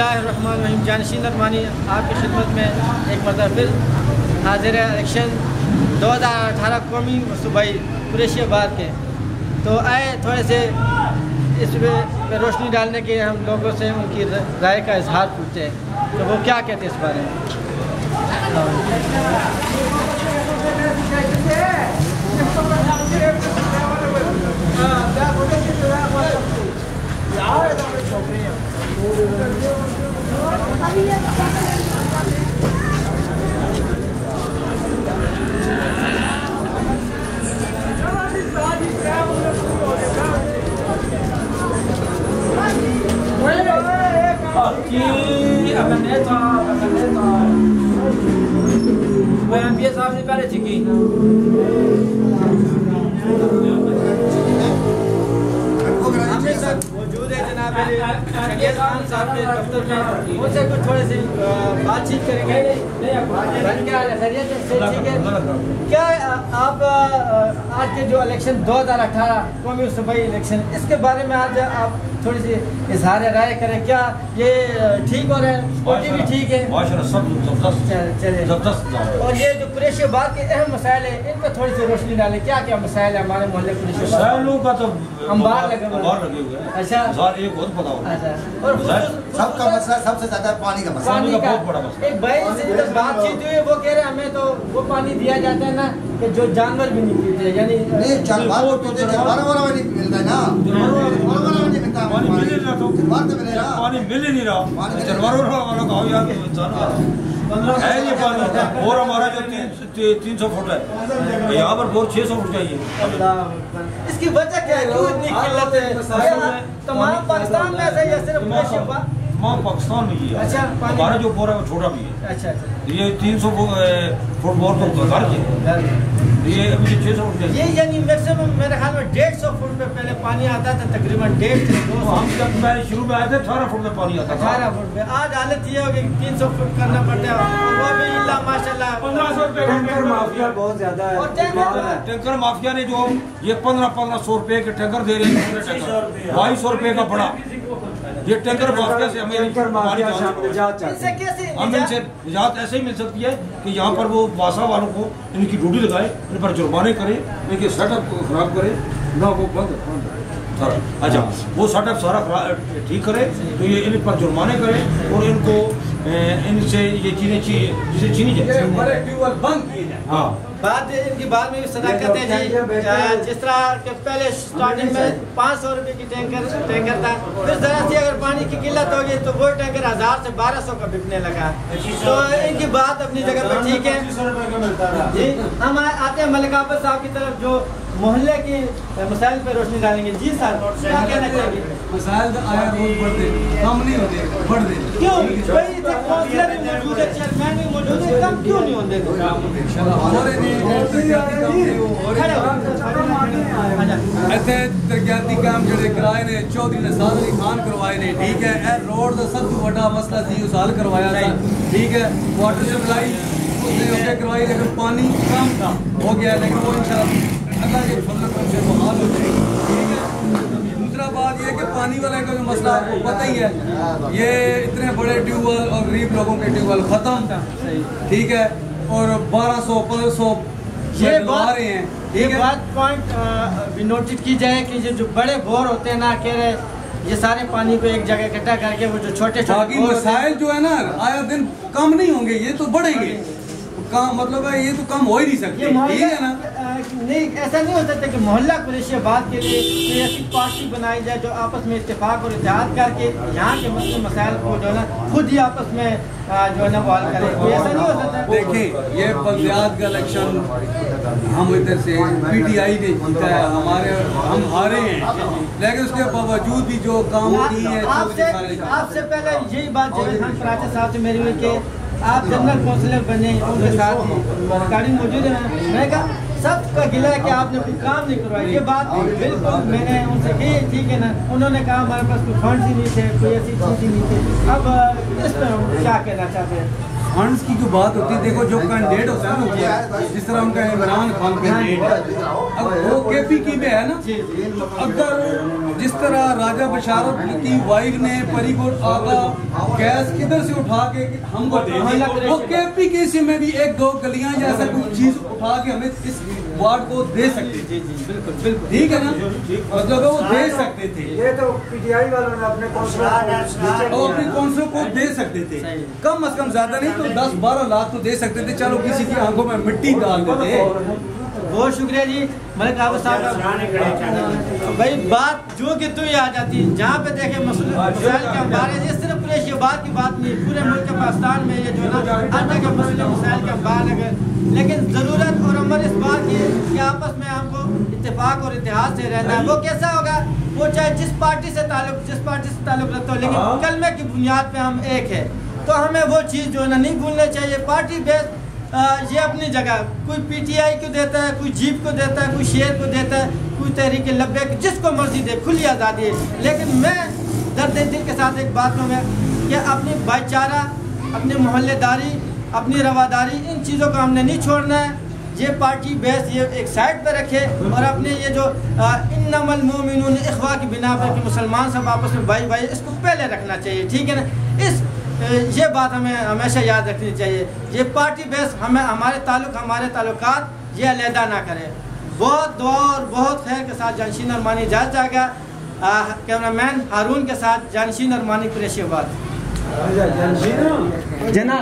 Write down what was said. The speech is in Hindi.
बिस्मिल्लाहिर्रहमानिर्रहीम। जानशीन अरमानी आपकी खिदमत में एक मरतबा फिर हाजिर है। इलेक्शन 2018 कौमी सूबाई कुरैशियाबाद के, तो आए थोड़े से इस पे रोशनी डालने के हम लोगों से उनकी राय का इजहार पूछते हैं, तो वो क्या कहते हैं इस बारे में। साहब ने पहले चिकी मौजूद है जनाब खान साहब के दफ्तर में, उनसे कुछ थोड़े से बातचीत करेंगे। क्या आप आज के जो इलेक्शन 2018 कौमी सूबाई इलेक्शन, इसके बारे में आज आप थोड़ी सी इजहार राय करें, क्या ये ठीक हो रहा है? स्कूटी भी ठीक है, और ये जो कुरैशियाबाद के अहम मसाइल है इन पर थोड़ी सी रोशनी डालें। क्या क्या मसाइल है हमारे मोहल्ले कुरैशियाबाद का? तो अंबार लगे हुए हैं। अच्छा, एक बहुत पता होगा। अच्छा, और सबका मसला सबसे ज्यादा पानी का मसला। पानी का बहुत बड़ा मसला। एक भाई से जब बातचीत हुई, वो कह रहे हैं हमें तो वो पानी दिया जाता है ना कि जो जानवर भी नहीं पीते, यानी नहीं जानवर पीते, जानवर वाला नहीं मिलता है ना, जानवर वाला नहीं मिलता, पानी मिल नहीं रहा, तो पानी मिल ही नहीं रहा, जानवरों वाला कहो यार, है ये पानी। और हमारा जो 300 फुट है, यहाँ पर बोर 600 फुट चाहिए। इसकी वजह क्या है? क्यों इतनी किल्लत है? तमाम पाकिस्तान में ऐसा ही है, सिर्फ कुरैशियाबाद पाकिस्तान में ही है। अच्छा, हमारा जो बोर है वो छोटा भी है। अच्छा अच्छा, ये 300 फुट बोर तो घर के, ये अभी 600 फुट ये यानी मैक्सिमम मेरे ख्याल में 150 फुट पे पहले पानी आता था, तकरीबन 150 से 200। हम जब पहले शुरू में आए थे 18 फुट में पानी आता था। 18 फुट में आज हालत ये होगी 300 फुट करना पड़ता है, वो भी इल्ला माशाल्लाह 1500 रुपए टैंकर माफिया बहुत ज्यादा है। और टैंकर माफिया ने जो ये 1500 रुपए के टैंकर दे रहे हैं, 2200 रुपए का बड़ा ये टैंकर माफिया से हमें इनसे कैसे हम इनसे निजात ऐसे ही मिल सकती है कि यहाँ पर वो वासा वालों को इनकी ड्यूटी लगाए, इन पर जुर्माने करे, इनके सेटअप को खराब करे ना, वो बंद सारा। अच्छा, वो सेटअप सारा ठीक करे तो ये इन पर जुर्माने करे और इनको इनसे ये चीजें चाहिए जिसे चीनी जाए, ट्यूबवेल बंद किए जाए। हाँ, बात इनकी बात में भी सदाकत है जी। जिस तरह के पहले स्टार्टिंग में 500 रुपए की टैंकर था, फिर जरा सी अगर पानी की किल्लत हो गई तो वो टैंकर 1000 से 1200 का बिकने लगा। तो इनकी बात अपनी जगह पर ठीक है जी। हम आते हैं मलिक आफत साहब की तरफ, जो मोहल्ले की मसाइल पर रोशनी डालेंगे। जी सर, क्या कहना चाहेंगे? मसाइल तो आया रोज बढ़ते, कम नहीं होते, बढ़ते। क्यों भाई? काउंसलर भी मौजूद है, चेयरमैन भी मौजूद है, कम क्यों नहीं होते? ऐसे तरक्याती काम जड़े कराए ने चौधरी नसार अली खान करवाए ने, ठीक है। ए रोड का सब तो बड़ा मसला सी उस हाल करवाया था, ठीक है। वाटर सप्लाई उसने ओके करवाई, लेकिन पानी कम था, हो गया, लेकिन वो इंशाल्लाह अल्लाह के फजल से वो हाल हो जाएगी, ठीक है। दूसरा बात ये कि पानी वाले का जो मसला आपको पता ही है, ये इतने बड़े ट्यूबवेल और गरीब लोगों के ट्यूबवेल खत्म, ठीक है, और 1200-1500 ये आ रहे हैं, ठीक है। बात पॉइंट भी नोटिस की जाए कि जो बड़े बोर होते हैं ना, कह रहे ये सारे पानी को एक जगह इकट्ठा करके वो जो छोटे बाकी मसाइल जो है ना आया दिन कम नहीं होंगे, ये तो बढ़ेंगे। काम मतलब है ये तो कम हो ही नहीं सकते, ठीक है ना। नहीं, ऐसा नहीं हो सकता कि मोहल्ला कुरैशियाबाद के लिए कोई ऐसी पार्टी बनाई जाए जो आपस में इत्तेफाक और इत्तेहाद करके यहाँ के मसले मसाइल को जो है ना खुद ही आपस में जो है ना वो हल करे। कोई ऐसा नहीं हो सकता? देखिए, ये बगदाद का इलेक्शन हम इधर से PTI ने जीता है, हम हारे हैं, लेकिन उसके बावजूद भी जो काम की है आपसे पहले यही बात जावेद खान कराची साहब से मेरी हुई कि आप जनरल काउंसिलर बने, उनके साथ रिकॉर्डिंग मौजूद है। मैंने कहा सबका गिला है कि आपने कोई काम नहीं करवाया, ये बात बिल्कुल मैंने उनसे की, ठीक है ना। उन्होंने कहा हमारे पास कोई फंड ही नहीं थे, कोई ऐसी चीज ही नहीं थी। अब इस पर हम क्या कहना चाहते हैं? फंड्स की जो बात होती है, देखो जो कैंडिडेट होता है ना, जिस तरह उनका इमरान खान कैंडिडेट है, अब वो KPK में है ना, तो अगर जिस तरह राजा बशारत की वाइफ ने फरीदकोट आगा गैस किधर से उठा के हमको दे दी, वो KPK में भी 1-2 गलियां या ऐसा कुछ चीज उठा के हमें इस वार्ड को दे सकते थे। बिल्कुल बिल्कुल ठीक है ना, मतलब वो दे सकते थे, ये तो PTI वालों ने अपने कौंसिल को दे सकते थे, कम से कम ज्यादा नहीं तो 10-12 लाख तो दे सकते थे। चलो किसी की आंखों में मिट्टी डाल देते। बहुत शुक्रिया जी मलिक आबद साहब। भाई बात जो कि तू ही आ जाती है, जहाँ पे देखे मसले के बारे ये सिर्फ कुरैशियाबाद की बात नहीं, पूरे मुल्क पाकिस्तान में ये जो ना हर जगह मसले मसाइल के बारे लगे, लेकिन ज़रूरत और अमर इस बात की कि आपस में हमको इत्तेफाक और इतिहाद से रहना है। वो कैसा होगा, वो चाहे जिस पार्टी से ताल्लुक रखता हो, लेकिन कलमे की बुनियाद पे हम एक है। तो हमें वो चीज़ जो है ना नहीं भूलनी चाहिए। पार्टी बेस ये अपनी जगह, कोई PTI को देता है, कोई जीप को देता है, कोई शेर को देता है, कोई तहरीक लब्बैक, जिसको मर्जी दे, खुली आज़ादी है। लेकिन मैं दर्द दिल के साथ एक बात कहूँगा कि अपनी भाईचारा, अपनी मोहल्लेदारी, अपनी रवादारी, इन चीज़ों को हमने नहीं छोड़ना है। ये पार्टी बेस ये एक साइड पर रखे और अपने ये जो इन्नमल मोमिनून इख्वा की बिना पर कि मुसलमान सब आपस में भाई भाई, इसको पहले रखना चाहिए। ठीक है ना, ये बात हमें हमेशा याद रखनी चाहिए। ये पार्टी बेस हमें हमारे ताल्लुकात ये अलहदा ना करें। बहुत दुआ और बहुत खैर के साथ जानशीन अरमानी जा जाएगा। कैमरामैन हारून के साथ जानशीन अरमानी कुरैशियाबाद। जानशीन जना